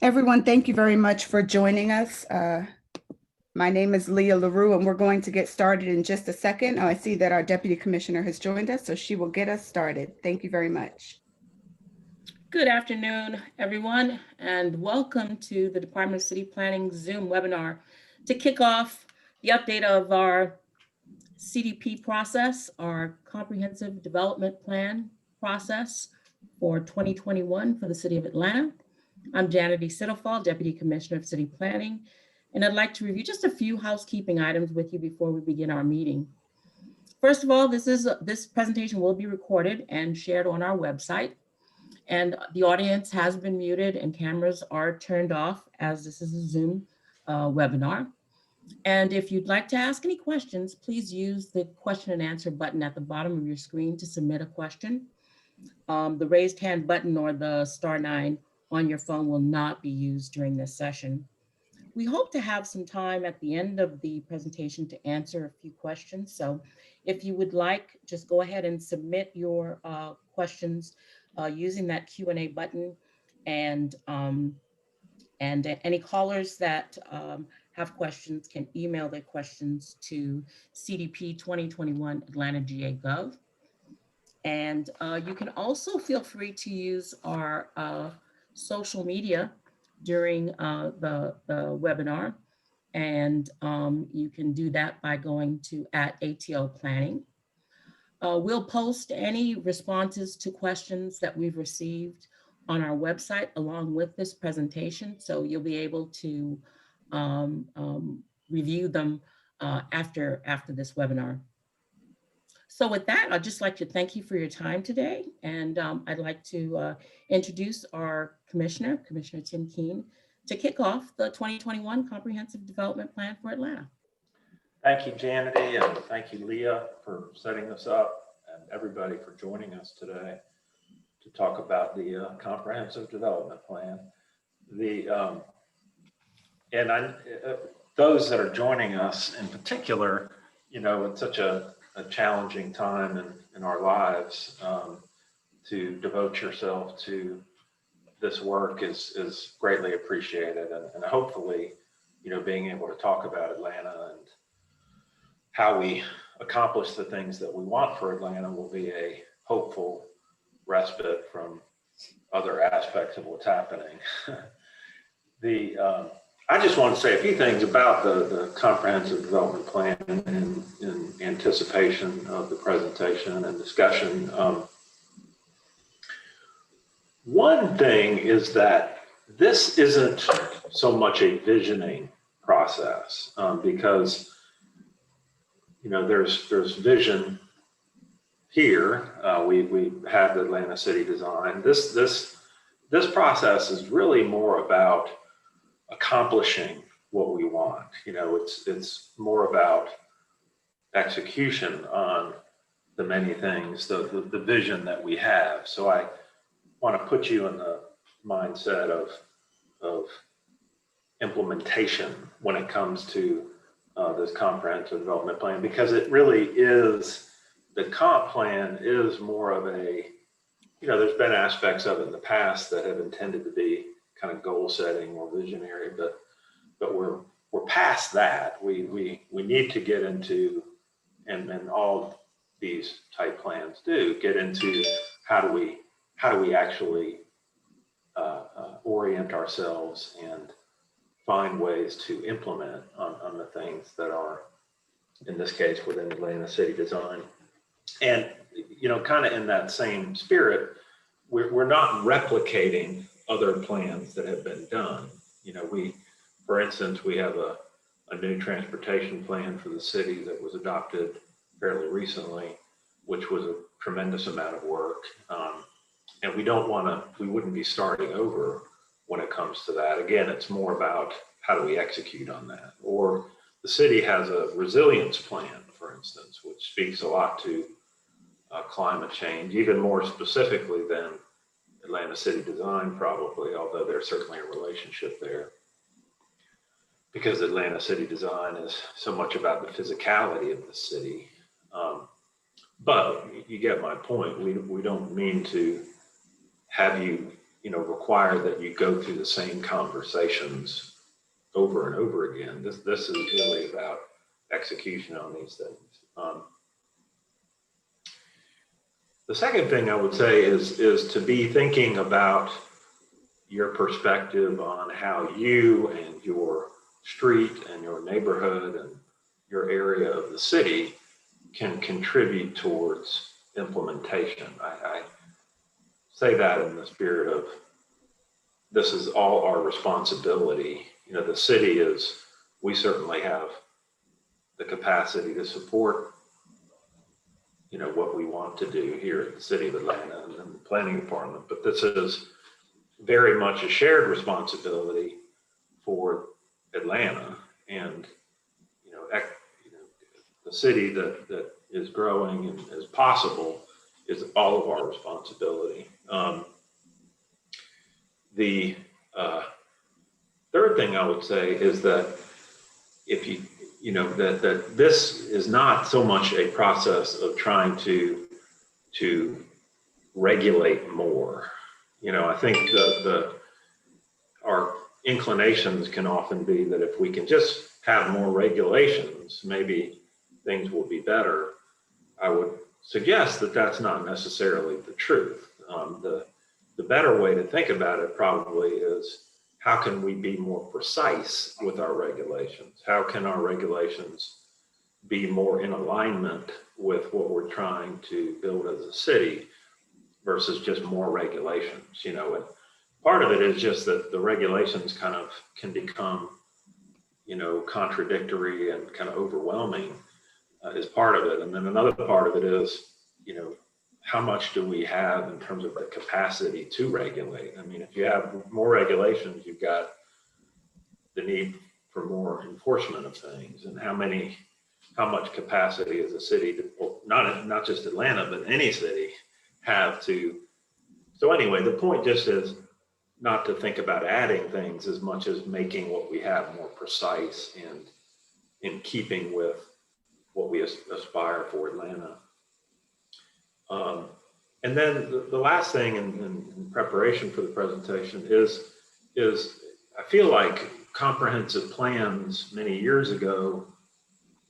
Everyone, thank you very much for joining us. My name is Leah LaRue, and we're going to get started in just a second. I see that our Deputy Commissioner has joined us, so she will get us started. Thank you very much. Good afternoon, everyone, and welcome to the Department of City Planning Zoom webinar to kick off the update of our CDP process, our Comprehensive Development Plan process for 2021 for the City of Atlanta. I'm Janet E. Siddlefall, Deputy Commissioner of City Planning, and I'd like to review just a few housekeeping items with you before we begin our meeting. First of all, this presentation will be recorded and shared on our website, and the audience has been muted and cameras are turned off as this is a Zoom webinar. And if you'd like to ask any questions, please use the question and answer button at the bottom of your screen to submit a question. The raised hand button or the *9 on your phone will not be used during this session. We hope to have some time at the end of the presentation to answer a few questions. So if you would like, just go ahead and submit your questions using that Q&A button, and any callers that have questions can email their questions to cdp2021@atlanta.ga.gov. And you can also feel free to use our social media during the webinar. And you can do that by going to @ATL Planning. We'll post any responses to questions that we've received on our website along with this presentation. So you'll be able to review them after this webinar. So with that, I'd just like to thank you for your time today. And I'd like to introduce our Commissioner Tim Keene, to kick off the 2021 Comprehensive Development Plan for Atlanta. Thank you, Janet, and thank you, Leah, for setting this up, and everybody for joining us today to talk about the Comprehensive Development Plan. Those that are joining us in particular, you know, it's such a challenging time in our lives, to devote yourself to this work is greatly appreciated, and hopefully, you know, being able to talk about Atlanta and how we accomplish the things that we want for Atlanta will be a hopeful respite from other aspects of what's happening. I just want to say a few things about the Comprehensive Development Plan in anticipation of the presentation and discussion. One thing is that this isn't so much a visioning process, because you know there's vision here. We have the Atlanta City Design. This process is really more about accomplishing what we want. You know, it's more about execution on the many things, the vision that we have. So I want to put you in the mindset of implementation when it comes to this Comprehensive Development Plan, because it really is, the comp plan is more of a, you know, there's been aspects of it in the past that have intended to be kind of goal setting or visionary, but we're past that. We need to get into, and all these type plans do get into, how do we actually orient ourselves and find ways to implement on the things that are, in this case, within Atlanta City Design. And, you know, kind of in that same spirit, we're not replicating other plans that have been done. You know, for instance, we have a new transportation plan for the city that was adopted fairly recently, which was a tremendous amount of work. And we wouldn't be starting over when it comes to that. Again, it's more about how do we execute on that. Or the city has a resilience plan, for instance, which speaks a lot to climate change, even more specifically than Atlanta City Design probably, although there's certainly a relationship there, because Atlanta City Design is so much about the physicality of the city. But you get my point. We don't mean to have you require that you go through the same conversations over and over again. This is really about execution on these things. The second thing I would say is to be thinking about your perspective on how you and your street and your neighborhood and your area of the city can contribute towards implementation. I say that in the spirit of this is all our responsibility. The city we certainly have the capacity to support what we want to do here at the City of Atlanta and the planning department, but this is very much a shared responsibility for Atlanta, and the city that is growing and as possible is all of our responsibility. The third thing I would say is that if that this is not so much a process of trying to regulate more. I think our inclinations can often be that if we can just have more regulations, maybe things will be better. I would suggest that that's not necessarily the truth. The better way to think about it probably is, how can we be more precise with our regulations? How can our regulations be more in alignment with what we're trying to build as a city versus just more regulations? And part of it is just that the regulations kind of can become, contradictory and kind of overwhelming is part of it. And then another part of it is, how much do we have in terms of the capacity to regulate? I mean, if you have more regulations, you've got the need for more enforcement of things, and how much capacity as a city, not just Atlanta, but any city have to. So anyway, the point just is not to think about adding things as much as making what we have more precise and in keeping with what we aspire for Atlanta. And then the last thing in preparation for the presentation is I feel like comprehensive plans many years ago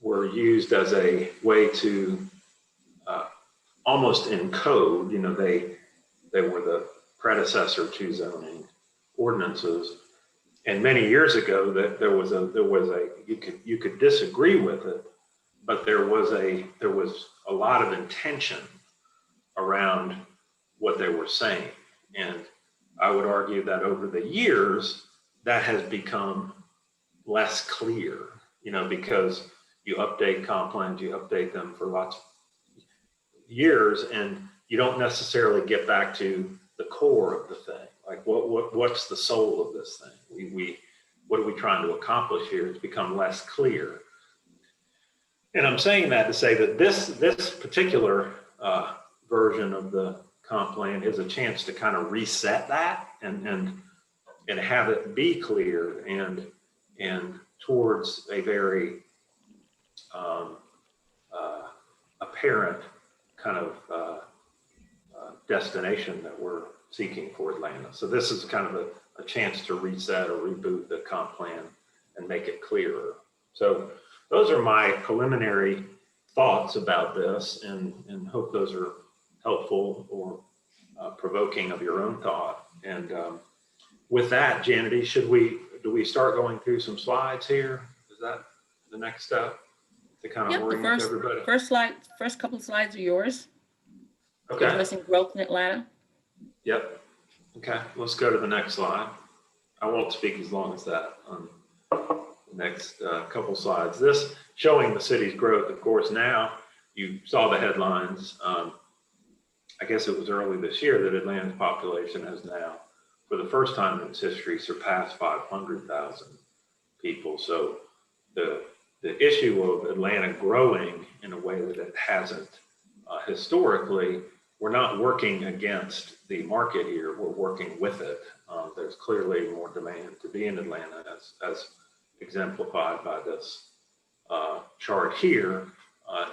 were used as a way to almost encode, they were the predecessor to zoning ordinances. And many years ago that there was a you could disagree with it, but there was a lot of intention around what they were saying. And I would argue that over the years, that has become less clear, because you update comp plans, you update them for lots of years, and you don't necessarily get back to the core of the thing. Like what's the soul of this thing? What are we trying to accomplish here? It's become less clear. And I'm saying that to say that this particular version of the comp plan is a chance to kind of reset that and have it be clear and towards a very apparent kind of destination that we're seeking for Atlanta. So this is kind of a chance to reset or reboot the comp plan and make it clearer. So those are my preliminary thoughts about this, and hope those are helpful or provoking of your own thought. And with that, Janity, do we start going through some slides here? Is that the next step to kind of orient everybody? First couple of slides are yours. Okay. Addressing growth in Atlanta. Yep. Okay, let's go to the next slide. I won't speak as long as that on the next couple slides. This showing the city's growth. Of course, now you saw the headlines. I guess it was early this year that Atlanta's population has now, for the first time in its history, surpassed 500,000 people. So the issue of Atlanta growing in a way that it hasn't historically, we're not working against the market here, we're working with it. There's clearly more demand to be in Atlanta as exemplified by this chart here,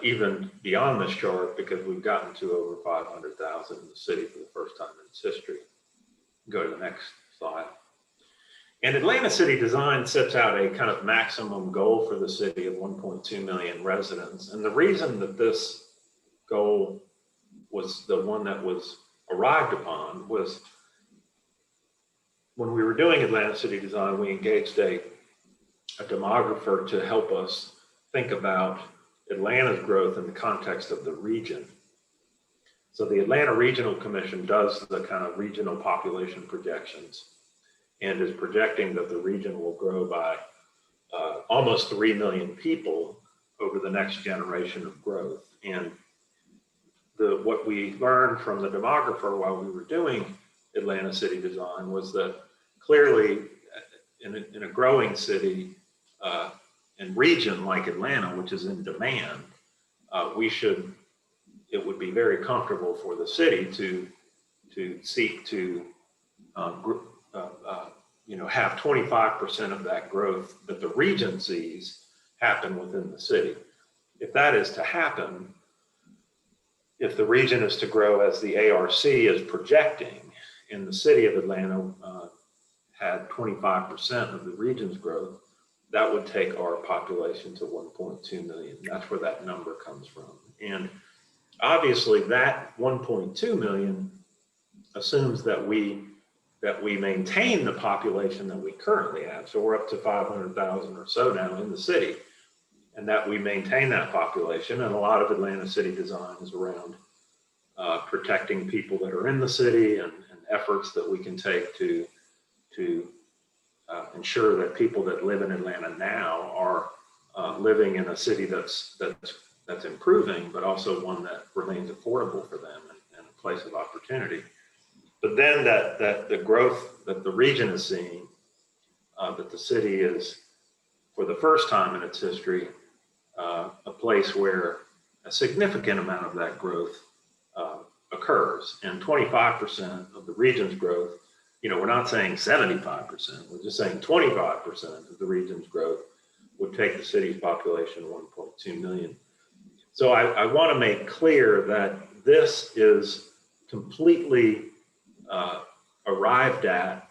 even beyond this chart, because we've gotten to over 500,000 in the city for the first time in its history. go to the next slide. And Atlanta City Design sets out a kind of maximum goal for the city of 1.2 million residents. And the reason that this goal was the one that was arrived upon was when we were doing Atlanta City Design, we engaged a demographer to help us think about Atlanta's growth in the context of the region. So the Atlanta Regional Commission does the kind of regional population projections and is projecting that the region will grow by almost 3 million people over the next generation of growth. And what we learned from the demographer while we were doing Atlanta City Design was that clearly in a growing city and region like Atlanta, which is in demand, it would be very comfortable for the city to seek to have 25% of that growth that the region sees happen within the city. If that is to happen, if the region is to grow as the ARC is projecting, and the city of Atlanta had 25% of the region's growth, that would take our population to 1.2 million. That's where that number comes from. And obviously that 1.2 million assumes that we maintain the population that we currently have. So we're up to 500,000 or so now in the city, and that we maintain that population. And a lot of Atlanta City Design is around protecting people that are in the city and efforts that we can take to ensure that people that live in Atlanta now are living in a city that's improving, but also one that remains affordable for them and a place of opportunity. But then that the growth that the region is seeing, that the city is, for the first time in its history, a place where a significant amount of that growth occurs. And 25% of the region's growth, we're not saying 75%, we're just saying 25% of the region's growth would take the city's population 1.2 million. So I want to make clear that this is completely arrived at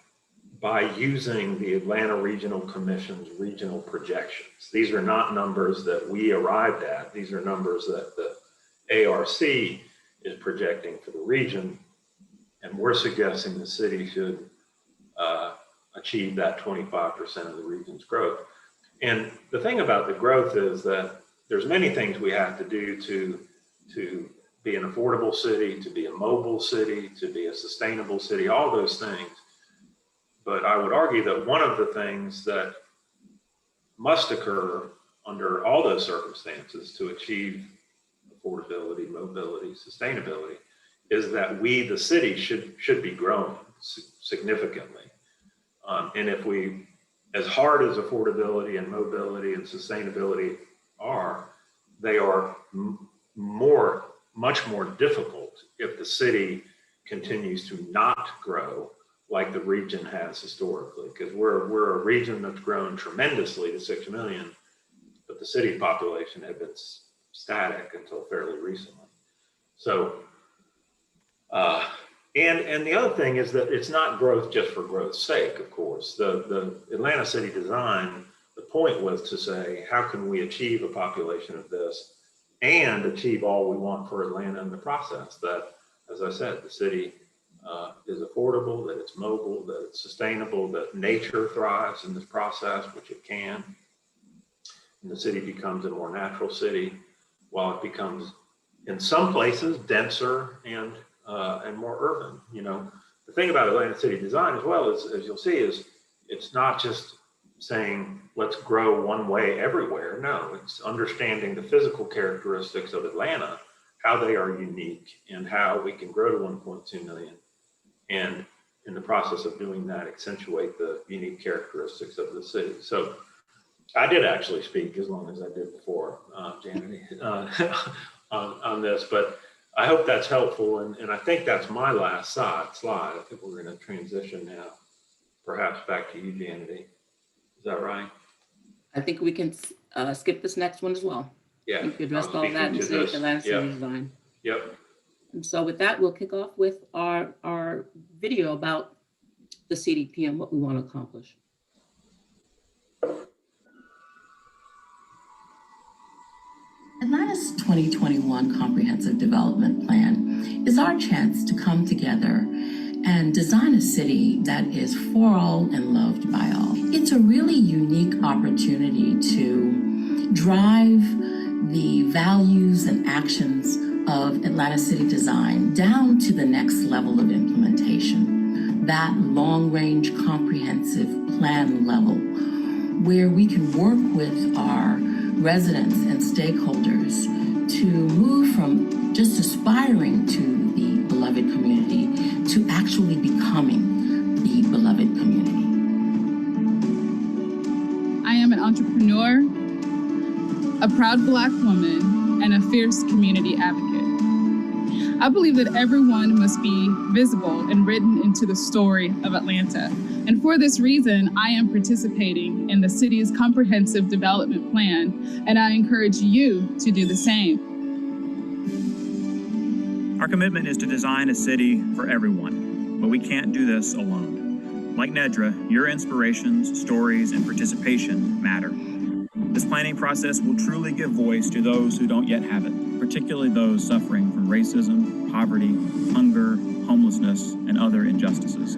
by using the Atlanta Regional Commission's regional projections. These are not numbers that we arrived at. These are numbers that the ARC is projecting for the region. And we're suggesting the city should achieve that 25% of the region's growth. And the thing about the growth is that there's many things we have to do to be an affordable city, to be a mobile city, to be a sustainable city, all those things. But I would argue that one of the things that must occur under all those circumstances to achieve affordability, mobility, sustainability is that we, the city, should be growing significantly. And if we, as hard as affordability and mobility and sustainability are, they are much more difficult if the city continues to not grow like the region has historically, because we're a region that's grown tremendously to 6 million, but the city population had been static until fairly recently. So, and the other thing is that it's not growth just for growth's sake, of course. The Atlanta City Design, the point was to say, how can we achieve a population of this and achieve all we want for Atlanta in the process? That, as I said, the city is affordable, that it's mobile, that it's sustainable, that nature thrives in this process, which it can. And the city becomes a more natural city, while it becomes, in some places, denser and more urban. The thing about Atlanta City Design as well, as you'll see, is it's not just saying, let's grow one way everywhere. No, it's understanding the physical characteristics of Atlanta, how they are unique, and how we can grow to 1.2 million. And in the process of doing that, accentuate the unique characteristics of the city. So I did actually speak as long as I did before, Janet, on this, but I hope that's helpful. And I think that's my last slide. I think we're going to transition now, perhaps back to you, Janet. Is that right? I think we can skip this next one as well. Yeah. You addressed all that and say Atlanta City Design. Yep. And so with that, we'll kick off with our video about the CDP and what we want to accomplish. Atlanta's 2021 Comprehensive Development Plan is our chance to come together and design a city that is for all and loved by all. It's a really unique opportunity to drive the values and actions of Atlanta city design down to the next level of implementation, that long-range comprehensive plan level, where we can work with our residents and stakeholders to move from just aspiring to the beloved community to actually becoming the beloved community. I am an entrepreneur, a proud Black woman, and a fierce community advocate. I believe that everyone must be visible and written into the story of Atlanta. And for this reason, I am participating in the city's comprehensive development plan, and I encourage you to do the same. Our commitment is to design a city for everyone, but we can't do this alone. Like Nedra, your inspirations, stories, and participation matter. This planning process will truly give voice to those who don't yet have it, particularly those suffering from racism, poverty, hunger, homelessness, and other injustices.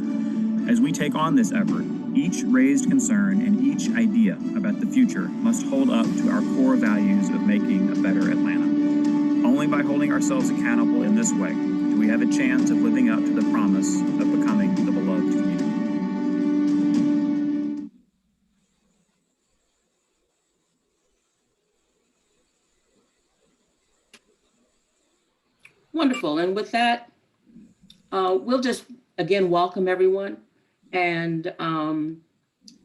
As we take on this effort, each raised concern and each idea about the future must hold up to our core values of making a better Atlanta. Only by holding ourselves accountable in this way do we have a chance of living up to the promise of becoming the beloved community. Wonderful. And with that, we'll just again welcome everyone, and want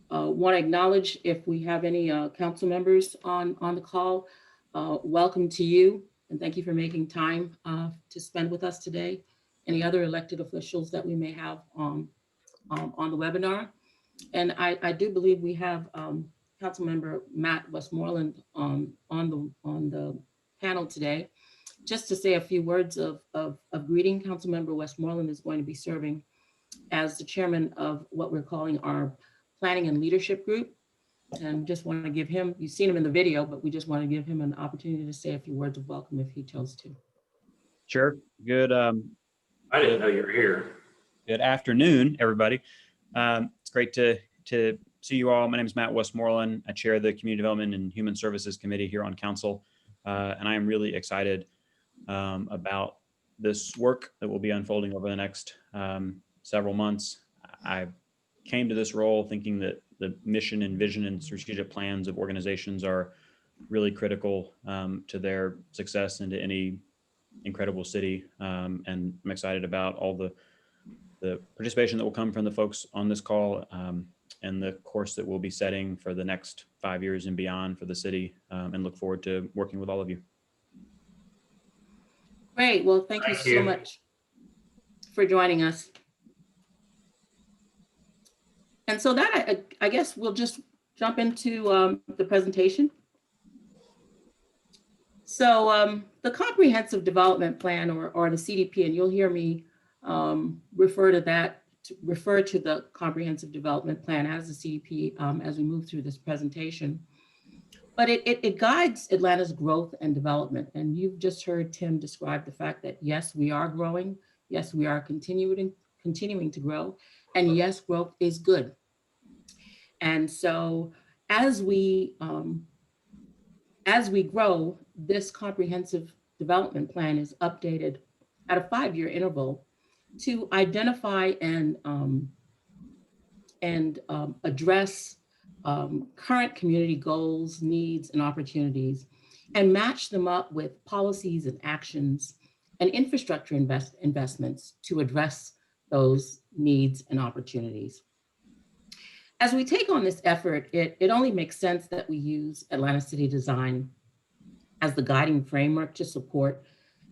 to acknowledge if we have any council members on the call. Welcome to you, and thank you for making time to spend with us today. Any other elected officials that we may have on the webinar. And I do believe we have Councilmember Matt Westmoreland on the panel today. Just to say a few words of greeting, Councilmember Westmoreland is going to be serving as the chairman of what we're calling our Planning and Leadership Group. And just want to give him, you've seen him in the video, but we just want to give him an opportunity to say a few words of welcome if he chose to. Sure. Good. I didn't know you were here. Good afternoon, everybody. It's great to see you all. My name is Matt Westmoreland. I chair the Community Development and Human Services Committee here on council. And I am really excited about this work that will be unfolding over the next several months. I came to this role thinking that the mission and vision and strategic plans of organizations are really critical to their success and to any incredible city. And I'm excited about all the participation that will come from the folks on this call and the course that we'll be setting for the next 5 years and beyond for the city, and look forward to working with all of you. Great. Well, thank you so much for joining us. And so that, I guess we'll just jump into the presentation. So the Comprehensive Development Plan, or the CDP, and you'll hear me refer to the Comprehensive Development Plan as the CDP as we move through this presentation. But it guides Atlanta's growth and development. And you've just heard Tim describe the fact that yes, we are growing. Yes, we are continuing to grow. And yes, growth is good. And so as we grow, this Comprehensive Development Plan is updated at a 5-year interval to identify and address current community goals, needs, and opportunities, and match them up with policies and actions and infrastructure investments to address those needs and opportunities. As we take on this effort, it only makes sense that we use Atlanta City Design as the guiding framework to support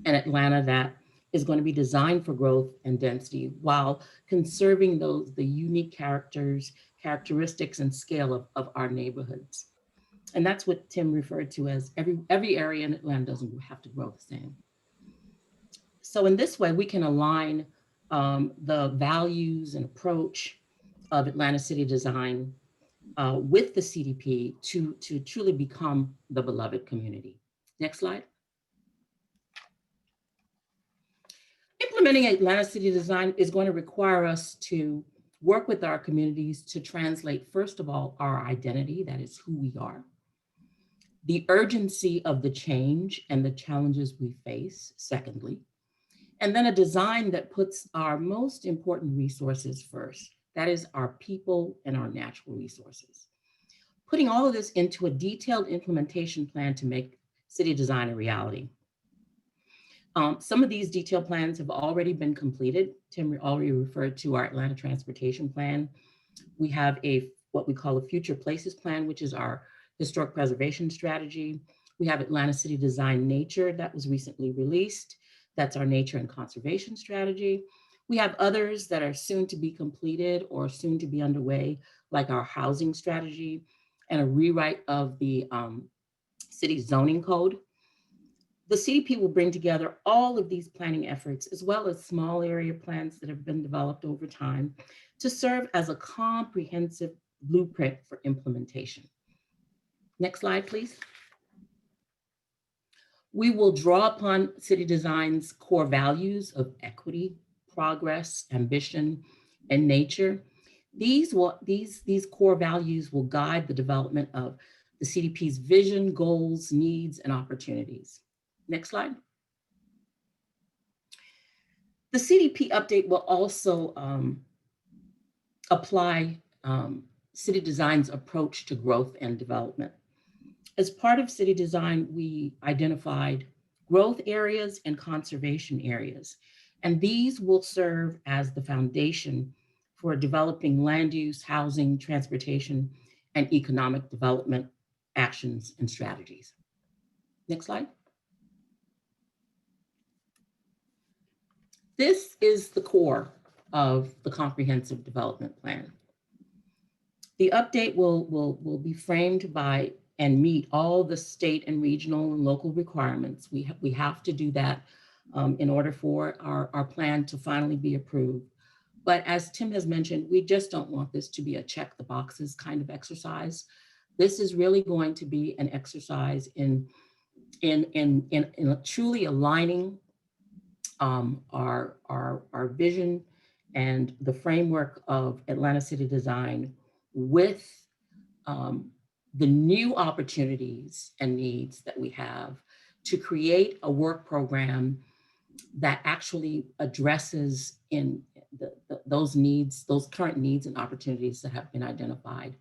an Atlanta that is going to be designed for growth and density while conserving the unique characteristics and scale of our neighborhoods. And that's what Tim referred to as every area in Atlanta doesn't have to grow the same. So in this way, we can align the values and approach of Atlanta City Design with the CDP to truly become the beloved community. Next slide. Implementing Atlanta City Design is going to require us to work with our communities to translate, first of all, our identity, that is who we are, the urgency of the change and the challenges we face, secondly, and then a design that puts our most important resources first, that is our people and our natural resources. Putting all of this into a detailed implementation plan to make city design a reality. Some of these detailed plans have already been completed. Tim already referred to our Atlanta Transportation Plan. We have what we call a Future Places Plan, which is our historic preservation strategy. We have Atlanta City Design Nature that was recently released. That's our nature and conservation strategy. We have others that are soon to be completed or soon to be underway, like our housing strategy and a rewrite of the city zoning code. The CDP will bring together all of these planning efforts, as well as small area plans that have been developed over time, to serve as a comprehensive blueprint for implementation. Next slide, please. We will draw upon city design's core values of equity, progress, ambition, and nature. These core values will guide the development of the CDP's vision, goals, needs, and opportunities. Next slide. The CDP update will also apply city design's approach to growth and development. As part of city design, we identified growth areas and conservation areas, and these will serve as the foundation for developing land use, housing, transportation, and economic development actions and strategies. Next slide. This is the core of the comprehensive development plan. The update will be framed by and meet all the state and regional and local requirements. We have to do that in order for our plan to finally be approved. But as Tim has mentioned, we just don't want this to be a check the boxes kind of exercise. This is really going to be an exercise in truly aligning our vision and the framework of Atlanta City Design with the new opportunities and needs that we have to create a work program that actually addresses in those needs, those current needs and opportunities that have been identified,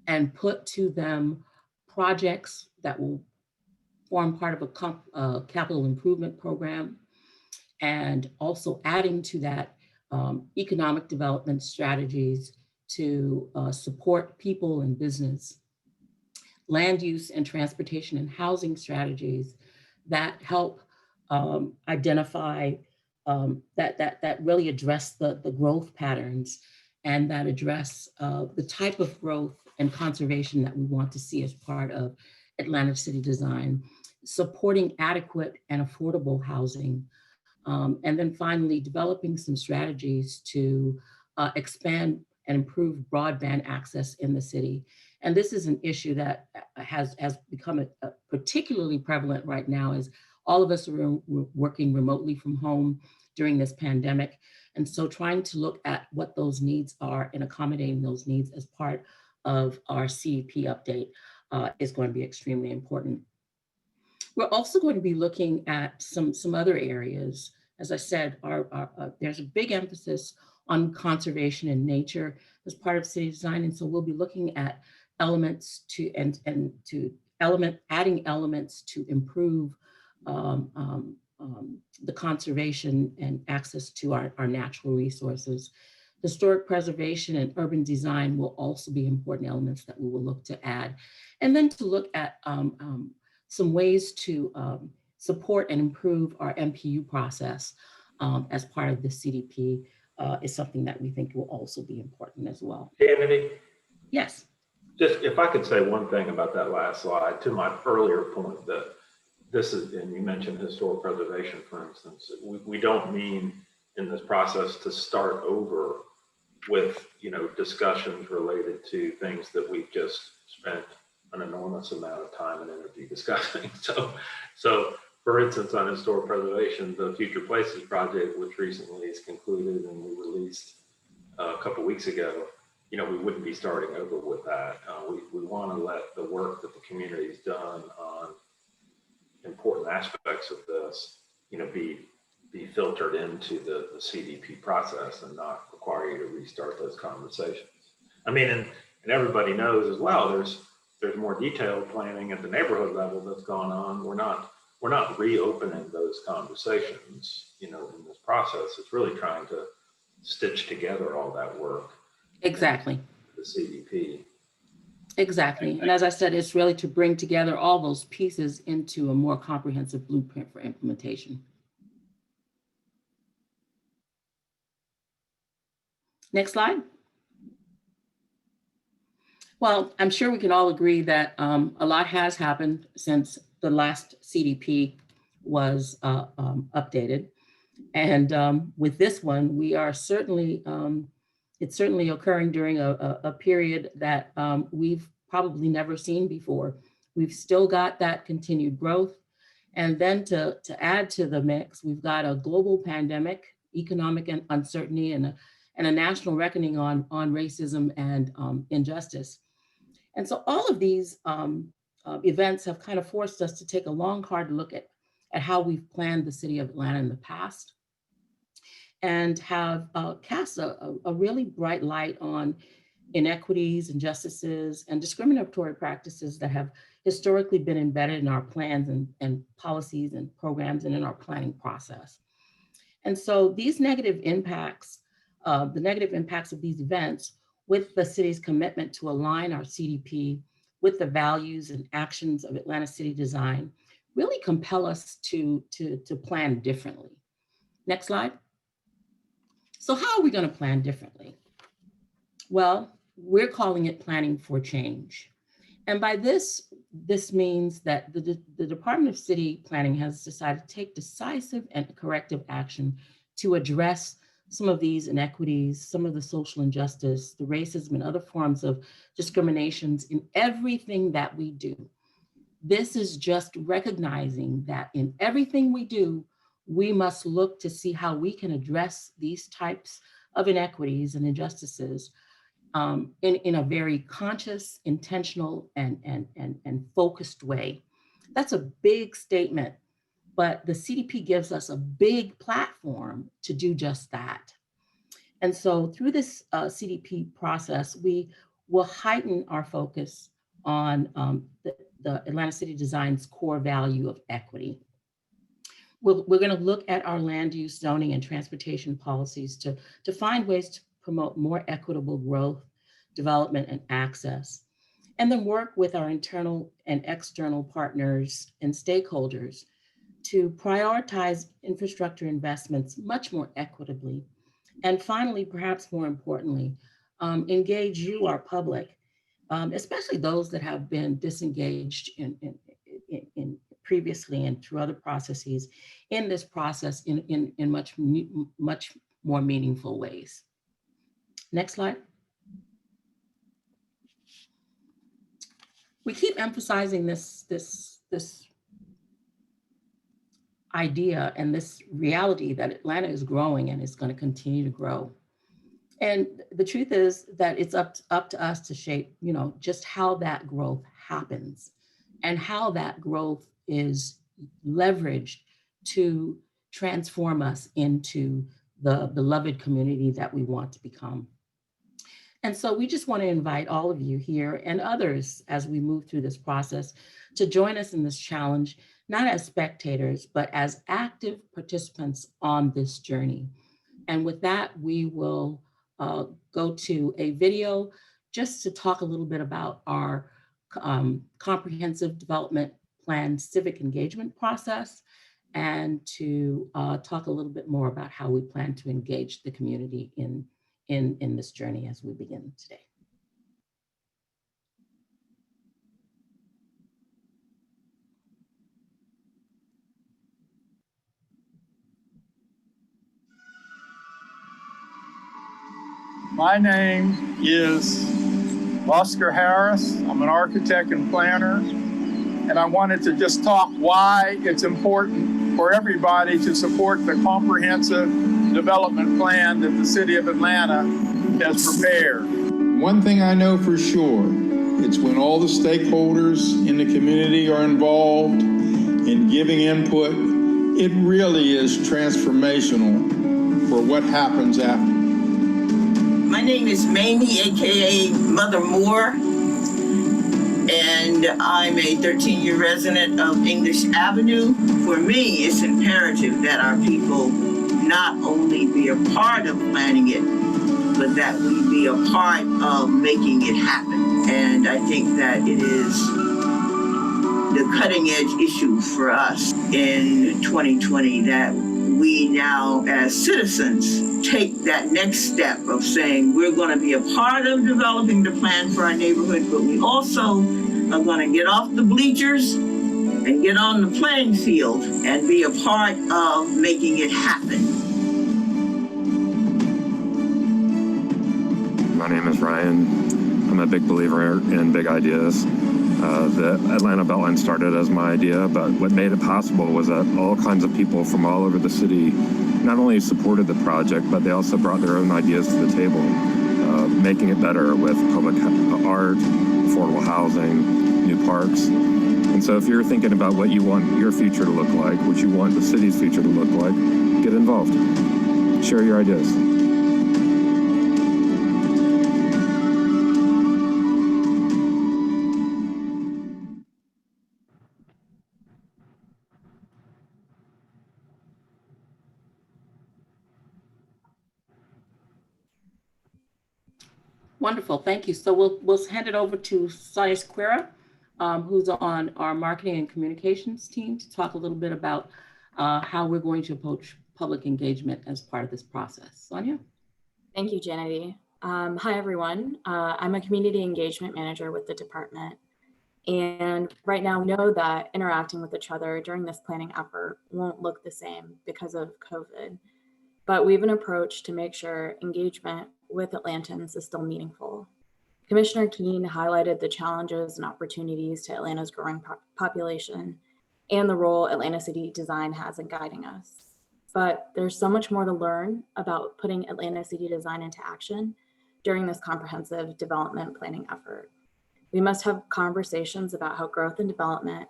and put to them projects that will form part of a capital improvement program, and also adding to that economic development strategies to support people and business, land use and transportation and housing strategies that help identify that really address the growth patterns and that address the type of growth and conservation that we want to see as part of Atlanta City Design, supporting adequate and affordable housing, and then finally developing some strategies to expand and improve broadband access in the city. And this is an issue that has become particularly prevalent right now, as all of us are working remotely from home during this pandemic. And so trying to look at what those needs are and accommodating those needs as part of our CDP update is going to be extremely important. We're also going to be looking at some other areas. As I said, there's a big emphasis on conservation and nature as part of city design. And so we'll be looking at elements adding elements to improve the conservation and access to our natural resources. Historic preservation and urban design will also be important elements that we will look to add. And then to look at some ways to support and improve our MPU process as part of the CDP is something that we think will also be important as well. Kennedy? Yes. Just if I could say one thing about that last slide, to my earlier point, that this is, and you mentioned historic preservation, for instance, we don't mean in this process to start over with, discussions related to things that we've just spent an enormous amount of time and energy discussing. So for instance, on historic preservation, the Future Places project, which recently is concluded and we released a couple of weeks ago, we wouldn't be starting over with that. We want to let the work that the community's done on important aspects of this, be filtered into the CDP process and not require you to restart those conversations. I mean, and everybody knows as well, there's more detailed planning at the neighborhood level that's gone on. We're not reopening those conversations, in this process. It's really trying to stitch together all that work. Exactly. The CDP. Exactly. And as I said, it's really to bring together all those pieces into a more comprehensive blueprint for implementation. Next slide. Well, I'm sure we can all agree that a lot has happened since the last CDP was updated. And with this one, we are certainly, it's certainly occurring during a period that we've probably never seen before. We've still got that continued growth. And then to add to the mix, we've got a global pandemic, economic uncertainty, and a national reckoning on racism and injustice. And so all of these events have kind of forced us to take a long, hard look at how we've planned the city of Atlanta in the past, and have cast a really bright light on inequities, injustices, and discriminatory practices that have historically been embedded in our plans and policies and programs and in our planning process. And so these negative impacts, the negative impacts of these events with the city's commitment to align our CDP with the values and actions of Atlanta City Design really compel us to plan differently. Next slide. So how are we going to plan differently? Well, we're calling it planning for change. And by this means that the Department of City Planning has decided to take decisive and corrective action to address some of these inequities, some of the social injustice, the racism, and other forms of discriminations in everything that we do. This is just recognizing that in everything we do, we must look to see how we can address these types of inequities and injustices in a very conscious, intentional, and focused way. That's a big statement, but the CDP gives us a big platform to do just that. And so through this CDP process, we will heighten our focus on the Atlanta City Design's core value of equity. We're going to look at our land use, zoning, and transportation policies to find ways to promote more equitable growth, development, and access, and then work with our internal and external partners and stakeholders to prioritize infrastructure investments much more equitably. And finally, perhaps more importantly, engage you, our public, especially those that have been disengaged in previously and through other processes, in this process in much more meaningful ways. Next slide. We keep emphasizing this idea and this reality that Atlanta is growing and is going to continue to grow. And the truth is that it's up to us to shape, just how that growth happens and how that growth is leveraged to transform us into the beloved community that we want to become. And so we just want to invite all of you here and others as we move through this process to join us in this challenge, not as spectators, but as active participants on this journey. And with that, we will go to a video just to talk a little bit about our comprehensive development plan civic engagement process, and to talk a little bit more about how we plan to engage the community in this journey as we begin today. My name is Oscar Harris. I'm an architect and planner, and I wanted to just talk why it's important for everybody to support the comprehensive development plan that the City of Atlanta has prepared. One thing I know for sure, it's when all the stakeholders in the community are involved in giving input, it really is transformational for what happens after. My name is Mamie, AKA Mother Moore, and I'm a 13-year resident of English Avenue. For me, it's imperative that our people not only be a part of planning it, but that we be a part of making it happen. And I think that it is the cutting edge issue for us in 2020 that we now as citizens take that next step of saying we're going to be a part of developing the plan for our neighborhood, but we also are going to get off the bleachers and get on the playing field and be a part of making it happen. My name is Ryan. I'm a big believer in big ideas. The Atlanta Beltline started as my idea, but what made it possible was that all kinds of people from all over the city not only supported the project, but they also brought their own ideas to the table, making it better with public art, affordable housing, new parks. And so if you're thinking about what you want your future to look like, what you want the city's future to look like, get involved. Share your ideas. Wonderful, thank you. So we'll hand it over to Sonia Squera, who's on our marketing and communications team, to talk a little bit about how we're going to approach public engagement as part of this process. Sonia? Thank you, Janity. Hi, everyone. I'm a community engagement manager with the department. And right now we know that interacting with each other during this planning effort won't look the same because of COVID. But we have an approach to make sure engagement with Atlantans is still meaningful. Commissioner Keene highlighted the challenges and opportunities to Atlanta's growing population and the role Atlanta City Design has in guiding us. But there's so much more to learn about putting Atlanta City Design into action during this comprehensive development planning effort. We must have conversations about how growth and development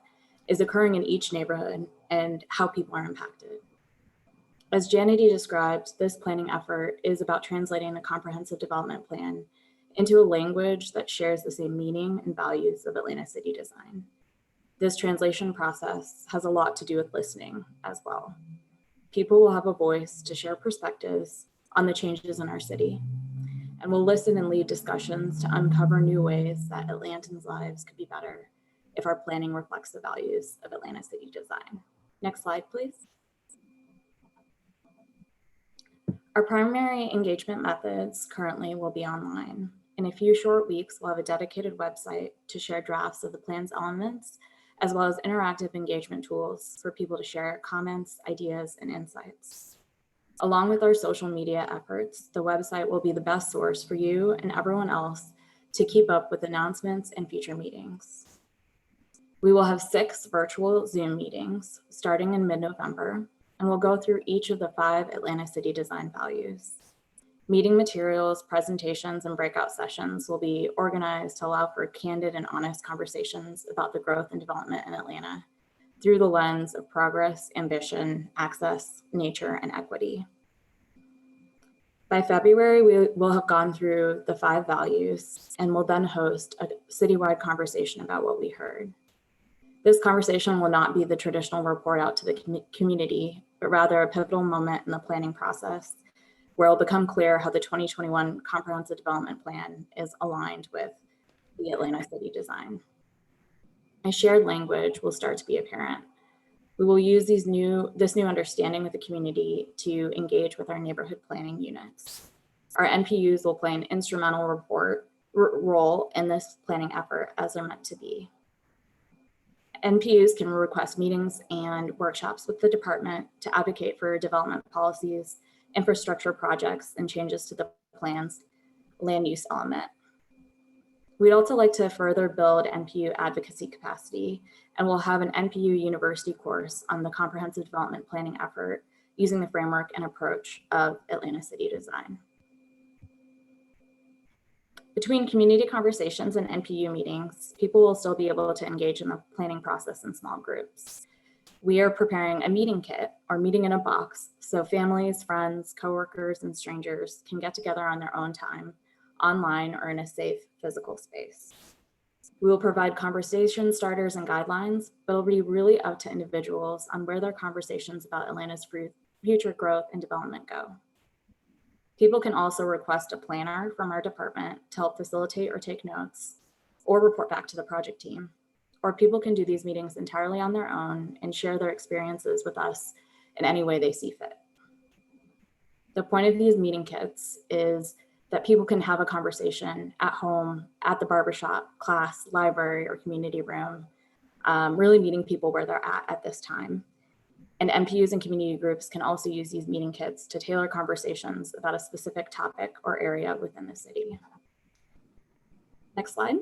is occurring in each neighborhood and how people are impacted. As Janity described, this planning effort is about translating the comprehensive development plan into a language that shares the same meaning and values of Atlanta City Design. This translation process has a lot to do with listening as well. People will have a voice to share perspectives on the changes in our city, and will listen and lead discussions to uncover new ways that Atlantans' lives could be better if our planning reflects the values of Atlanta City Design. Next slide, please. Our primary engagement methods currently will be online. In a few short weeks, we'll have a dedicated website to share drafts of the plan's elements, as well as interactive engagement tools for people to share comments, ideas, and insights. Along with our social media efforts, the website will be the best source for you and everyone else to keep up with announcements and future meetings. We will have 6 virtual Zoom meetings starting in mid-November, and we'll go through each of the 5 Atlanta City Design values. Meeting materials, presentations, and breakout sessions will be organized to allow for candid and honest conversations about the growth and development in Atlanta through the lens of progress, ambition, access, nature, and equity. By February, we will have gone through the 5 values and will then host a citywide conversation about what we heard. This conversation will not be the traditional report out to the community, but rather a pivotal moment in the planning process where it'll become clear how the 2021 Comprehensive Development Plan is aligned with the Atlanta City Design. A shared language will start to be apparent. We will use this new understanding with the community to engage with our neighborhood planning units. Our NPUs will play an instrumental role in this planning effort as they're meant to be. NPUs can request meetings and workshops with the department to advocate for development policies, infrastructure projects, and changes to the plans land use element. We'd also like to further build NPU advocacy capacity, and we'll have an NPU university course on the comprehensive development planning effort using the framework and approach of Atlanta City Design. Between community conversations and NPU meetings, people will still be able to engage in the planning process in small groups. We are preparing a meeting kit or meeting in a box so families, friends, coworkers, and strangers can get together on their own time, online or in a safe physical space. We will provide conversation starters and guidelines, but it'll be really up to individuals on where their conversations about Atlanta's future growth and development go. People can also request a planner from our department to help facilitate or take notes or report back to the project team. Or people can do these meetings entirely on their own and share their experiences with us in any way they see fit. The point of these meeting kits is that people can have a conversation at home, at the barbershop, class, library, or community room, really meeting people where they're at this time. And NPUs and community groups can also use these meeting kits to tailor conversations about a specific topic or area within the city. Next slide.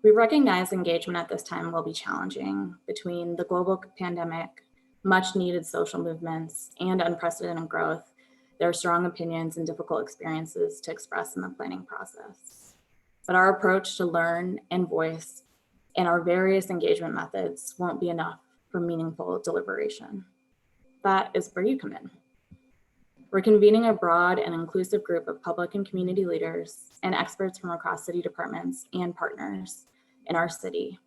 We recognize engagement at this time will be challenging between the global pandemic, much needed social movements, and unprecedented growth. There are strong opinions and difficult experiences to express in the planning process. But our approach to learn and voice and our various engagement methods won't be enough for meaningful deliberation. That is where you come in. We're convening a broad and inclusive group of public and community leaders and experts from across city departments and partners in our city.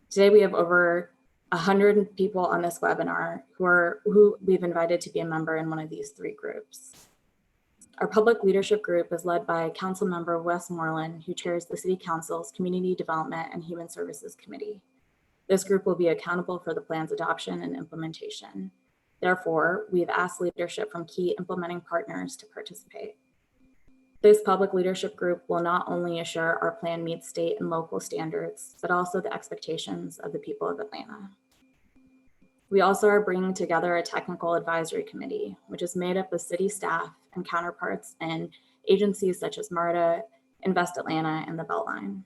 Today we have over 100 people on this webinar who we've invited to be a member in one of these three groups. Our public leadership group is led by Council Member Westmoreland, who chairs the City Council's Community Development and Human Services Committee. This group will be accountable for the plan's adoption and implementation. Therefore, we've asked leadership from key implementing partners to participate. This public leadership group will not only assure our plan meets state and local standards, but also the expectations of the people of Atlanta. We also are bringing together a technical advisory committee, which is made up of city staff and counterparts in agencies such as MARTA, Invest Atlanta, and the Beltline.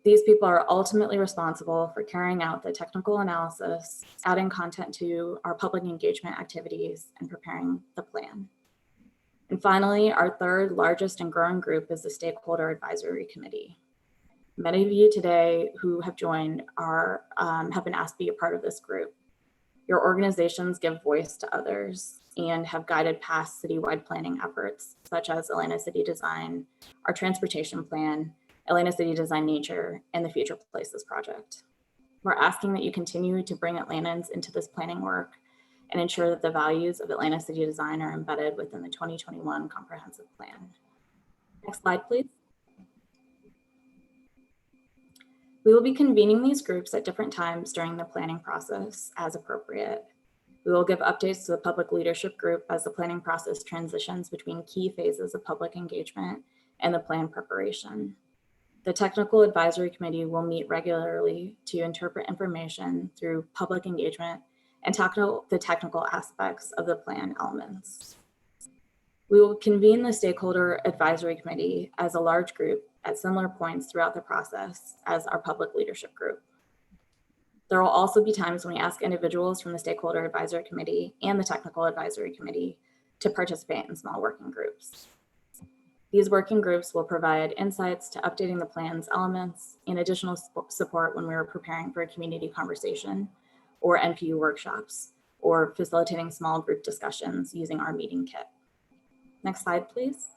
These people are ultimately responsible for carrying out the technical analysis, adding content to our public engagement activities, and preparing the plan. And finally, our third largest and growing group is the Stakeholder Advisory Committee. Many of you today who have joined have been asked to be a part of this group. Your organizations give voice to others and have guided past citywide planning efforts, such as Atlanta City Design, our transportation plan, Atlanta City Design Nature, and the Future Places Project. We're asking that you continue to bring Atlantans into this planning work and ensure that the values of Atlanta City Design are embedded within the 2021 Comprehensive Plan. Next slide, please. We will be convening these groups at different times during the planning process as appropriate. We will give updates to the public leadership group as the planning process transitions between key phases of public engagement and the plan preparation. The Technical Advisory Committee will meet regularly to interpret information through public engagement and tackle the technical aspects of the plan elements. We will convene the Stakeholder Advisory Committee as a large group at similar points throughout the process as our public leadership group. There will also be times when we ask individuals from the Stakeholder Advisory Committee and the Technical Advisory Committee to participate in small working groups. These working groups will provide insights to updating the plan's elements and additional support when we are preparing for a community conversation or NPU workshops, or facilitating small group discussions using our meeting kit. Next slide, please.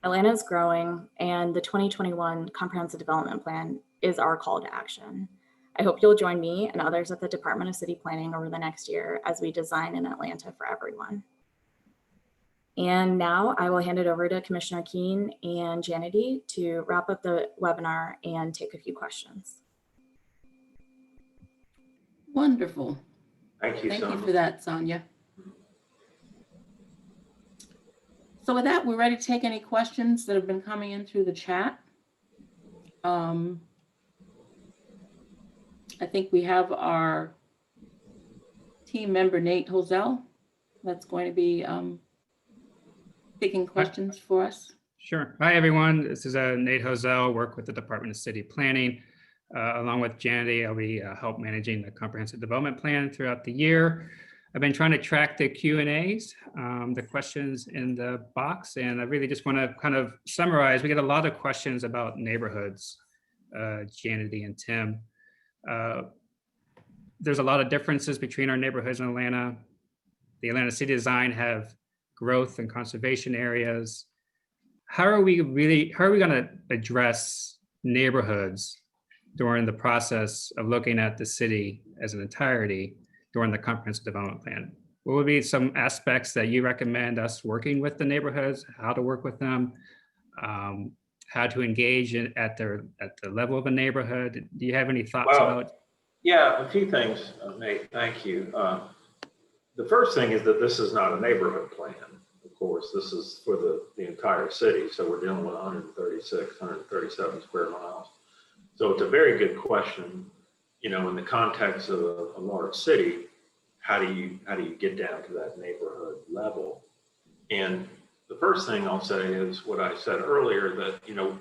Atlanta is growing, and the 2021 Comprehensive Development Plan is our call to action. I hope you'll join me and others at the Department of City Planning over the next year as we design an Atlanta for everyone. And now I will hand it over to Commissioner Keene and Janity to wrap up the webinar and take a few questions. Wonderful. Thank you, Thank Sonia. you for that, Sonia. So with that, we're ready to take any questions that have been coming in through the chat. I think we have our team member, Nate Hosell. that's going to be picking questions for us. Sure. Hi, everyone. This is Nate Hosell, work with the Department of City Planning. Along with Janity, I'll be help managing the comprehensive development plan throughout the year. I've been trying to track the Q&As, the questions in the box, and I really just want to kind of summarize. We get a lot of questions about neighborhoods, Janity and Tim. There's a lot of differences between our neighborhoods in Atlanta. The Atlanta City Design have growth and conservation areas. How are we going to address neighborhoods during the process of looking at the city as an entirety during the comprehensive development plan? What would be some aspects that you recommend us working with the neighborhoods, how to work with them, how to engage at the level of a neighborhood? Do you have any thoughts about? Yeah, a few things, Nate, thank you. The first thing is that this is not a neighborhood plan. Of course, this is for the entire city. So we're dealing with 136, 137 square miles. So it's a very good question, you know, in the context of a large city, how do you get down to that neighborhood level? And the first thing I'll say is what I said earlier, that, you know,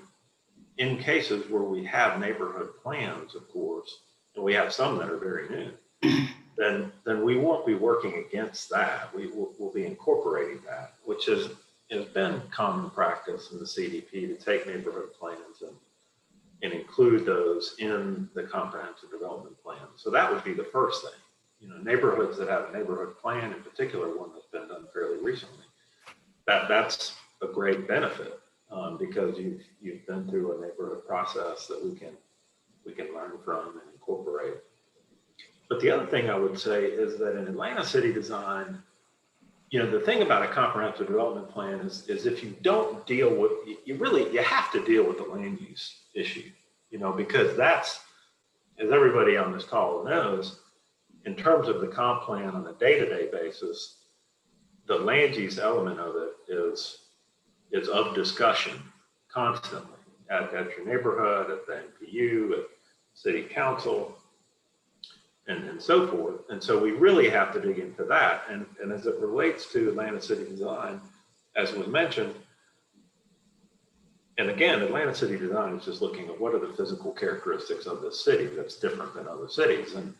in cases where we have neighborhood plans, of course, and we have some that are very new, then we won't be working against that. We'll be incorporating that, which has been common practice in the CDP to take neighborhood plans and include those in the comprehensive development plan. So that would be the first thing. You know, neighborhoods that have a neighborhood plan, in particular one that's been done fairly recently, that's a great benefit because you've been through a neighborhood process that we can learn from and incorporate. But the other thing I would say is that in Atlanta City Design, you know, the thing about a comprehensive development plan is if you don't deal with, you have to deal with the land use issue, you know, because that's, as everybody on this call knows, in terms of the comp plan on a day-to-day basis, the land use element of it is of discussion constantly at your neighborhood, at the NPU, at city council, and so forth. And so we really have to dig into that. And as it relates to Atlanta City Design, as was mentioned, and again, Atlanta City Design is just looking at what are the physical characteristics of this city that's different than other cities. And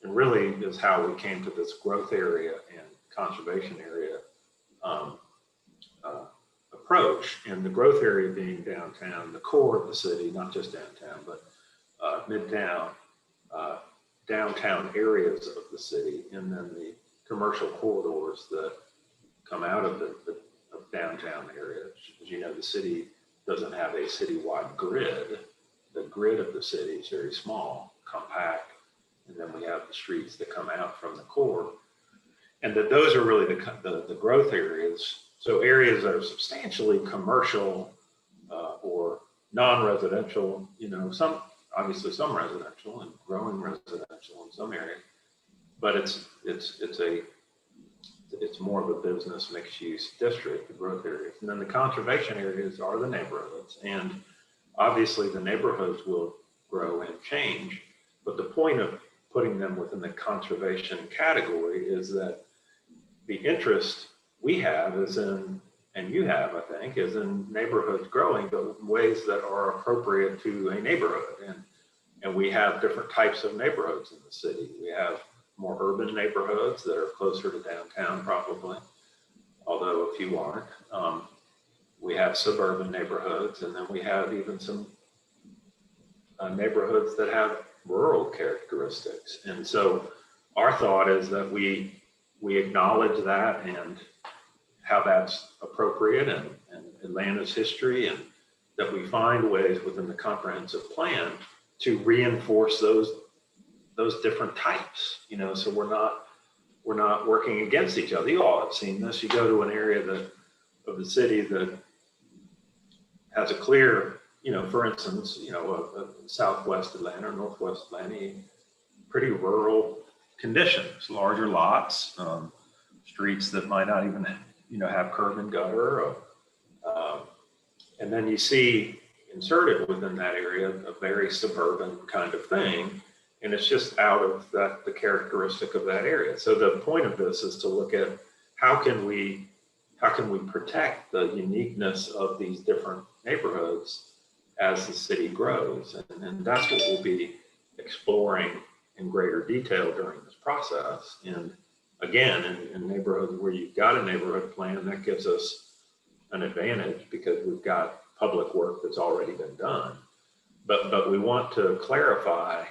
really is how we came to this growth area and conservation area approach. And the growth area being downtown, the core of the city, not just downtown, but midtown, downtown areas of the city, and then the commercial corridors that come out of the downtown area. As you know, the city doesn't have a citywide grid. The grid of the city is very small, compact, and then we have the streets that come out from the core. And that those are really the growth areas. So areas that are substantially commercial or non-residential, you know, obviously some residential and growing residential in some areas, but it's more of a business mixed use district, the growth areas. And then the conservation areas are the neighborhoods, and obviously the neighborhoods will grow and change, but the point of putting them within the conservation category is that the interest we have is in, and you have, I think, is in neighborhoods growing, but in ways that are appropriate to a neighborhood. And we have different types of neighborhoods in the city. We have more urban neighborhoods that are closer to downtown probably, although a few aren't. We have suburban neighborhoods, and then we have even some neighborhoods that have rural characteristics. And so our thought is that we acknowledge that and how that's appropriate and Atlanta's history, and that we find ways within the comprehensive plan to reinforce those different types, you know, so we're not working against each other. You all have seen this. You go to an area of the city that has a clear, you know, for instance, you know, a Southwest Atlanta or Northwest Atlanta, pretty rural conditions, larger lots, streets that might not even, you know, have curb and gutter, and then you see inserted within that area a very suburban kind of thing, and it's just out of the characteristic of that area. So the point of this is to look at how can we protect the uniqueness of these different neighborhoods as the city grows? And that's what we'll be exploring in greater detail during this process. And again, in neighborhoods where you've got a neighborhood plan, that gives us an advantage because we've got public work that's already been done. But we want to clarify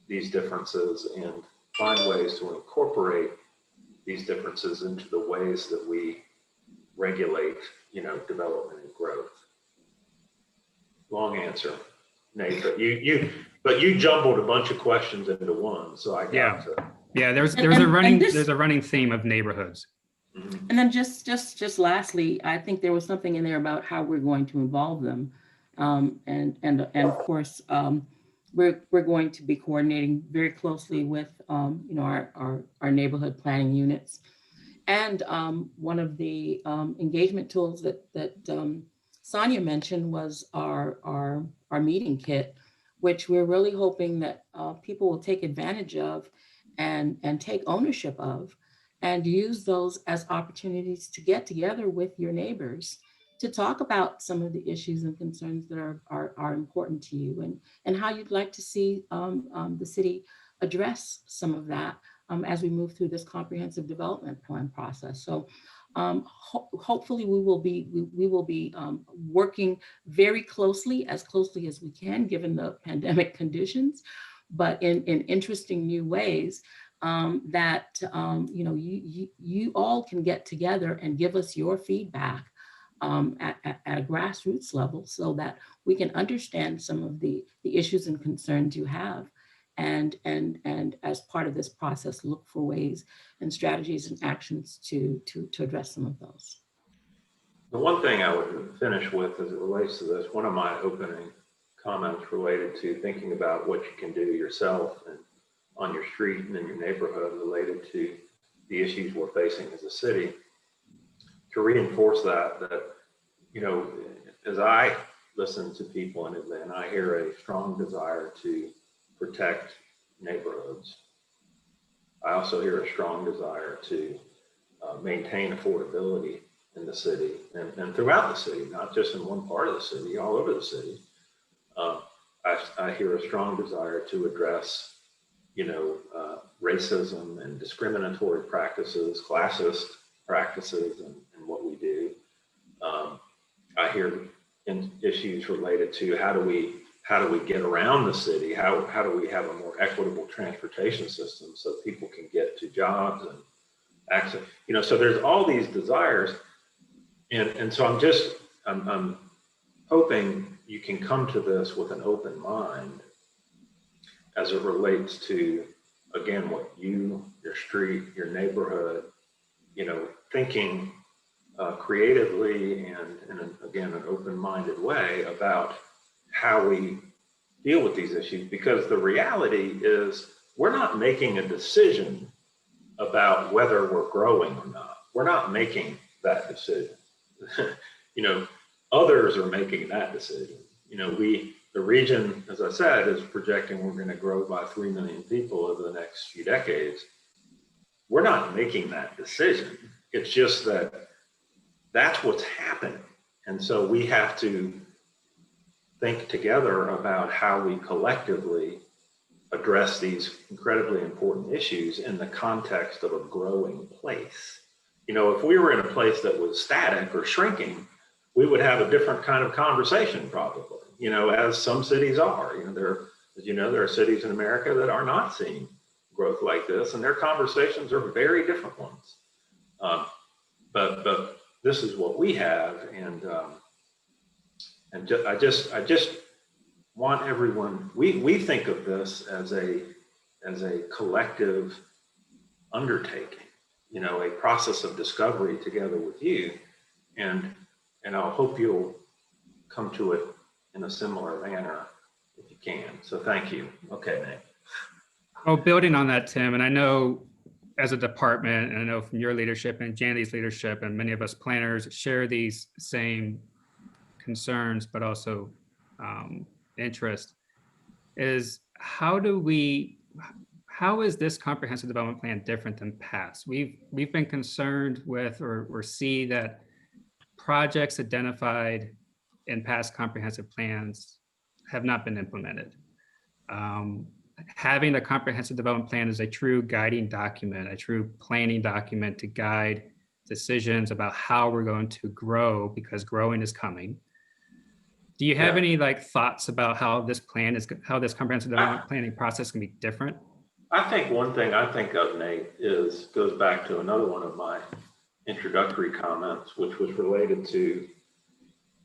these differences and find ways to incorporate these differences into the ways that we regulate, development and growth. Long answer, Nate, but you jumbled a bunch of questions into one, so I got to. Yeah, there's And a running theme of neighborhoods. And then just lastly, I think there was something in there about how we're going to involve them. And of course, we're going to be coordinating very closely with, our neighborhood planning units. And one of the engagement tools that Sonia mentioned was our meeting kit, which we're really hoping that people will take advantage of and take ownership of, and use those as opportunities to get together with your neighbors to talk about some of the issues and concerns that are important to you, and how you'd like to see the city address some of that as we move through this comprehensive development plan process. So hopefully we will be working very closely as we can given the pandemic conditions, but in interesting new ways that you all can get together and give us your feedback at a grassroots level, so that we can understand some of the issues and concerns you have, and as part of this process, look for ways and strategies and actions to address some of those. The one thing I would finish with as it relates to this, one of my opening comments related to thinking about what you can do yourself and on your street and in your neighborhood related to the issues we're facing as a city. To reinforce that, as I listen to people in Atlanta, I hear a strong desire to protect neighborhoods. I also hear a strong desire to maintain affordability in the city and throughout the city, not just in one part of the city, all over the city. I hear a strong desire to address racism and discriminatory practices, classist practices in what we do. I hear issues related to how do we get around the city? How do we have a more equitable transportation system so people can get to jobs and access? So there's all these desires, and so I'm hoping you can come to this with an open mind as it relates to, again, what your street, your neighborhood, thinking creatively and in an open-minded way about how we deal with these issues, because the reality is we're not making a decision about whether we're growing or not. We're not making that decision. Others are making that decision. The region, as I said, is projecting we're going to grow by 3 million people over the next few decades. We're not making that decision. It's just that that's what's happening. And so we have to think together about how we collectively address these incredibly important issues in the context of a growing place. If we were in a place that was static or shrinking, we would have a different kind of conversation probably, as some cities are. There are cities in America that are not seeing growth like this, and their conversations are very different ones. But this is what we have, and I just want everyone. We think of this as a collective undertaking, a process of discovery together with you, and I'll hope you'll come to it in a similar manner if you can. So thank you. Okay, Nate. Well, building on that, Tim, and I know as a department, and I know from your leadership and Janity's leadership, and many of us planners share these same concerns, but also interest, is how do we how is this comprehensive development plan different than past? We've been concerned with or see that projects identified in past comprehensive plans have not been implemented. Having a comprehensive development plan is a true guiding document, a true planning document to guide decisions about how we're going to grow, because growing is coming. Do you have any thoughts about how this comprehensive development planning process can be different? I think one thing I think of, Nate, goes back to another one of my introductory comments, which was related to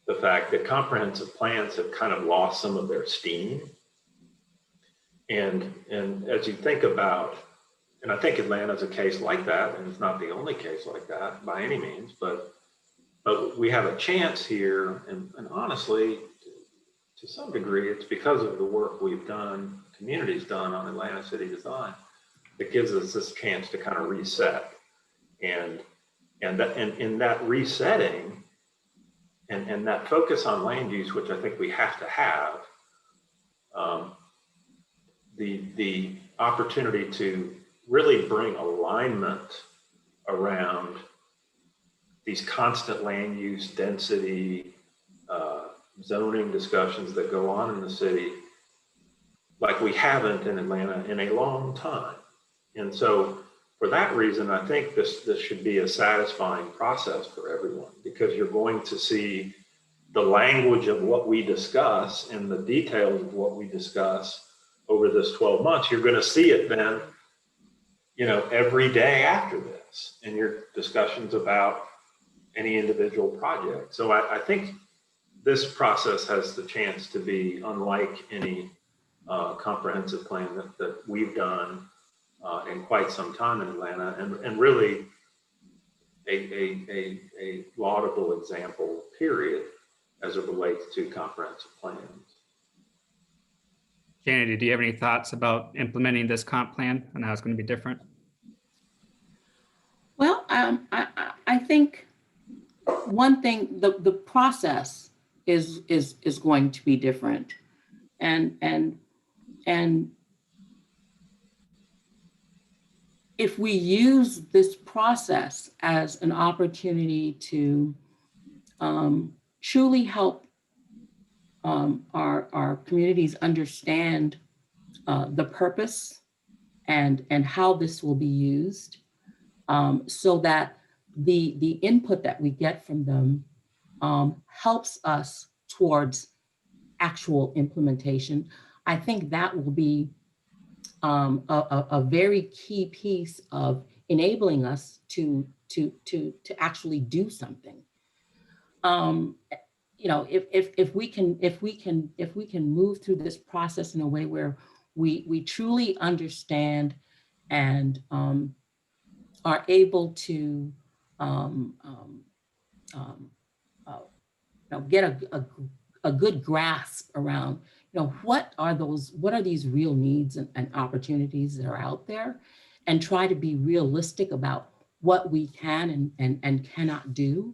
the fact that comprehensive plans have kind of lost some of their steam. And as you think about, and I think Atlanta is a case like that, and it's not the only case like that by any means, but we have a chance here, and honestly, to some degree, it's because of the work we've done, community's done on Atlanta city design, that gives us this chance to kind of reset. And in that resetting and that focus on land use, which I think we have to have, the opportunity to really bring alignment around these constant land use density, zoning discussions that go on in the city, like we haven't in Atlanta in a long time. And so for that reason, I think this should be a satisfying process for everyone, because you're going to see the language of what we discuss and the details of what we discuss over this 12 months. You're going to see it then, every day after this in your discussions about any individual project. So I think this process has the chance to be unlike any comprehensive plan that we've done in quite some time in Atlanta, and really a laudable example, period, as it relates to comprehensive plans. Kennedy, do you have any thoughts about implementing this comp plan and how it's going to be different? Well, I think one thing, the process is going to be different, and if we use this process as an opportunity to truly help our communities understand the purpose and how this will be used, so that the input that we get from them helps us towards actual implementation. I think that will be a very key piece of enabling us to actually do something. If we can move through this process in a way where we truly understand and are able to get a good grasp around, what are these real needs and opportunities that are out there, and try to be realistic about what we can and cannot do,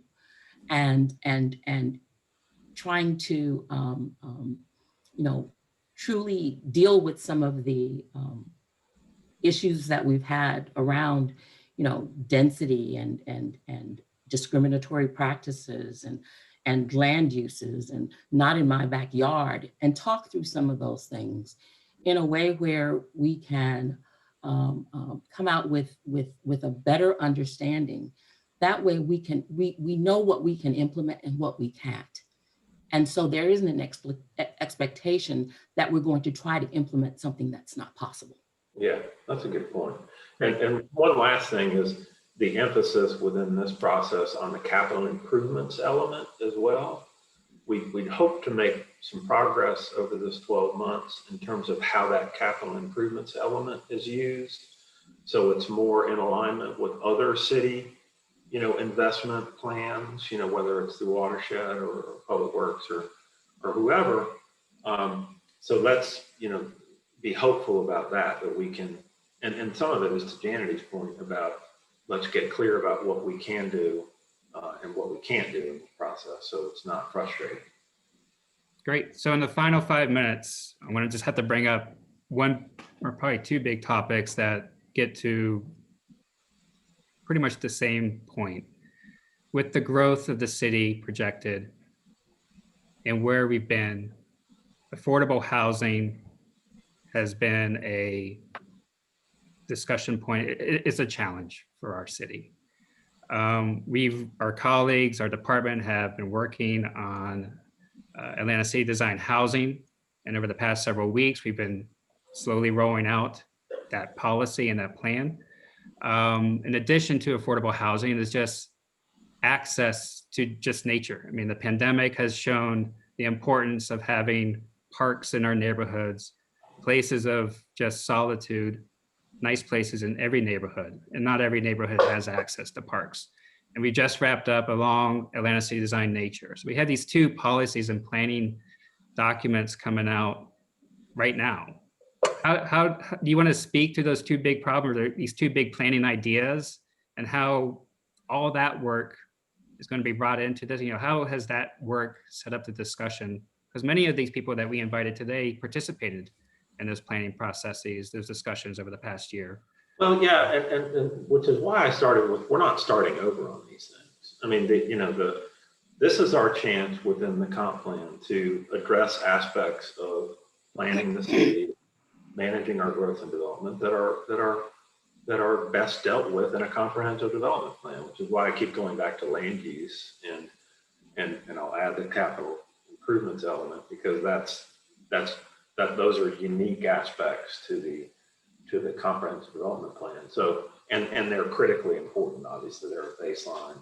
and trying to truly deal with some of the issues that we've had around density and discriminatory practices and land uses and not in my backyard, and talk through some of those things in a way where we can come out with a better understanding. That way we know what we can implement and what we can't. And so there isn't an expectation that we're going to try to implement something that's not possible. Yeah, that's a good point. And one last thing is the emphasis within this process on the capital improvements element as well. We'd hope to make some progress over this 12 months in terms of how that capital improvements element is used. So it's more in alignment with other city, investment plans, whether it's the watershed or public works or whoever. So let's, be hopeful about that we can, and some of it is to Janity's point about, let's get clear about what we can do and what we can't do in the process, so it's not frustrating. Great. So in the final 5 minutes, I'm going to just have to bring up one or probably two big topics that get to pretty much the same point. With the growth of the city projected and where we've been, affordable housing has been a discussion point. It's a challenge for our city. Our colleagues, our department have been working on Atlanta City Design housing. And over the past several weeks, we've been slowly rolling out that policy and that plan. In addition to affordable housing is just access to just nature. I mean, the pandemic has shown the importance of having parks in our neighborhoods, places of just solitude, nice places in every neighborhood, and not every neighborhood has access to parks. And we just wrapped up along Atlanta City Design Nature. So we have these two policies and planning documents coming out right now. How do you want to speak to those two big problems, or these two big planning ideas, and how all that work is going to be brought into this? You know, how has that work set up the discussion? Because many of these people that we invited today participated in those planning processes, those discussions over the past year. Well, yeah, and which is why I started with, we're not starting over on these things. I mean, this is our chance within the comp plan to address aspects of planning the city, managing our growth and development that are best dealt with in a comprehensive development plan, which is why I keep going back to land use and I'll add the capital improvements element, because those are unique aspects to the comprehensive development plan. So, and they're critically important. Obviously, they're a baseline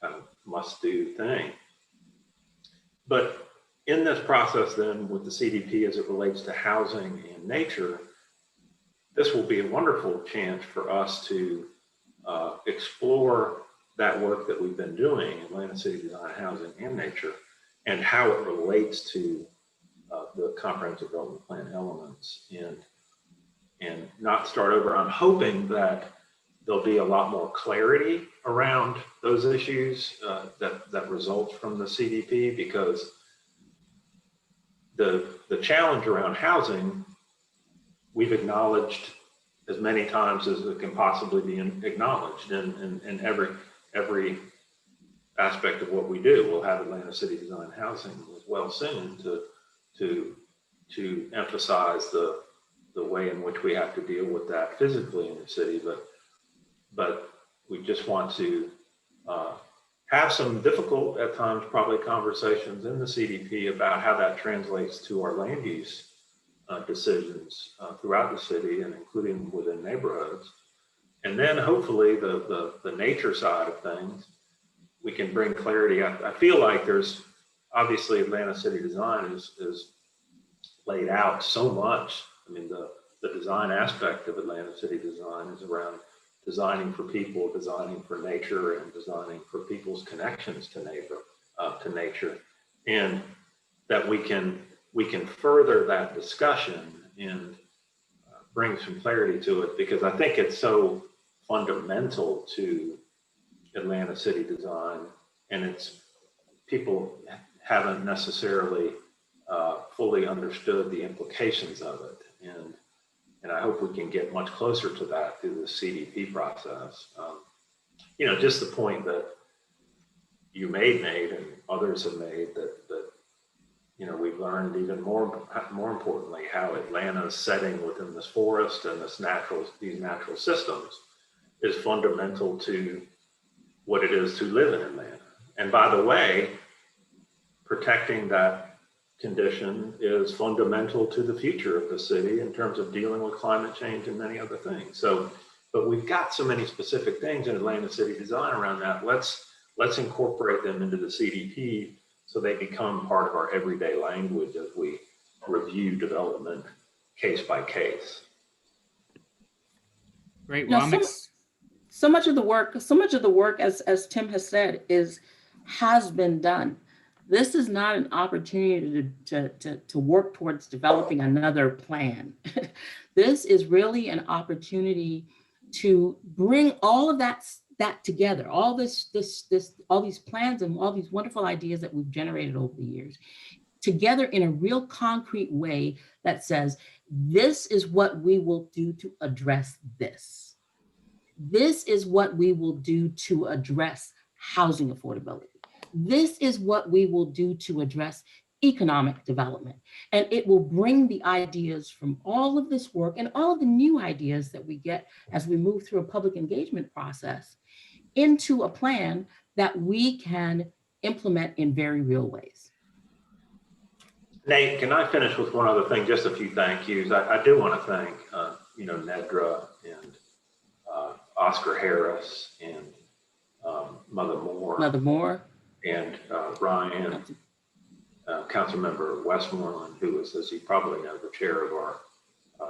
kind of must-do thing. But in this process, then, with the CDP as it relates to housing and nature, this will be a wonderful chance for us to explore that work that we've been doing, Atlanta City Design, Housing, and Nature, and how it relates to the comprehensive development plan elements, and not start over. I'm hoping that there'll be a lot more clarity around those issues that results from the CDP, because the challenge around housing, we've acknowledged as many times as it can possibly be acknowledged in every aspect of what we do. We'll have Atlanta City Design Housing as well soon to emphasize the way in which we have to deal with that physically in the city, but we just want to have some difficult, at times, probably conversations in the CDP about how that translates to our land use decisions throughout the city, and including within neighborhoods. And then hopefully the nature side of things, we can bring clarity. I feel like there's obviously Atlanta City Design is laid out so much. I mean, the design aspect of Atlanta City Design is around designing for people, designing for nature, and designing for people's connections to nature, and that we can further that discussion and bring some clarity to it, because I think it's so fundamental to Atlanta City Design, and it's people haven't necessarily fully understood the implications of it, and I hope we can get much closer to that through the CDP process. Just the point that you made and others have made, that we've learned even more importantly how Atlanta's setting within this forest and these natural systems is fundamental to what it is to live in Atlanta. And by the way, protecting that condition is fundamental to the future of the city in terms of dealing with climate change and many other things. So, but we've got so many specific things in Atlanta City Design around that. Let's incorporate them into the CDP so they become part of our everyday language as we review development case by case. Great. Well, so much of the work, as Tim has said, has been done. This is not an opportunity to work towards developing another plan. This is really an opportunity to bring all of that together, all these plans and all these wonderful ideas that we've generated over the years, together in a real concrete way that says, this is what we will do to address this. This is what we will do to address housing affordability. This is what we will do to address economic development. And it will bring the ideas from all of this work and all of the new ideas that we get as we move through a public engagement process into a plan that we can implement in very real ways. Nate, can I finish with one other thing? Just a few thank yous. I do want to thank, Nedra and Oscar Harris and Mother Moore and Ryan, Councilmember Westmoreland, who is, as you probably know, the chair of our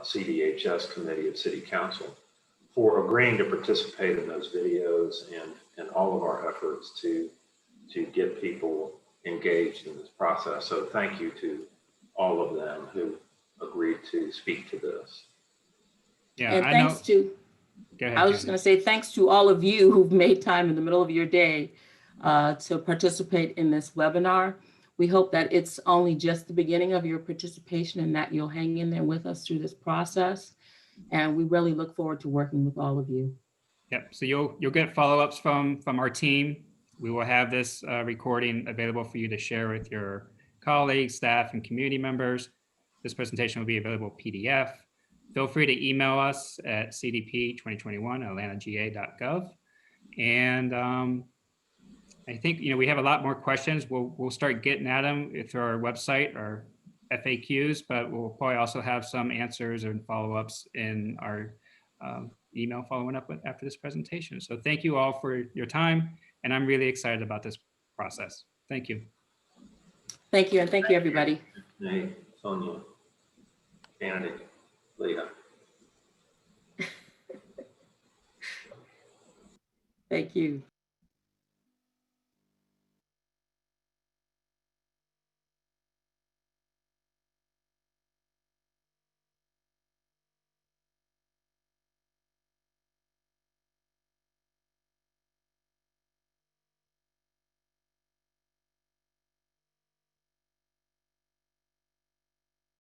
CDHS Committee of City Council, for agreeing to participate in those videos and all of our efforts to get people engaged in this process. So thank you to all of them who agreed to speak to this. Yeah, and thanks to, go ahead, I was just going to say thanks to all of you who've made time in the middle of your day to participate in this webinar. We hope that it's only just the beginning of your participation and that you'll hang in there with us through this process. And we really look forward to working with all of you. Yep, so you'll get follow-ups from our team. We will have this recording available for you to share with your colleagues, staff, and community members. This presentation will be available PDF. Feel free to email us at cdp2021@atlantanga.gov. And I think we have a lot more questions. We'll start getting at them through our website or FAQs, but we'll probably also have some answers and follow-ups in our email following up after this presentation. So thank you all for your time, and I'm really excited about this process. Thank you. Thank you, and thank you, everybody. Nate, Sonia, Kennedy, Leah. Thank you.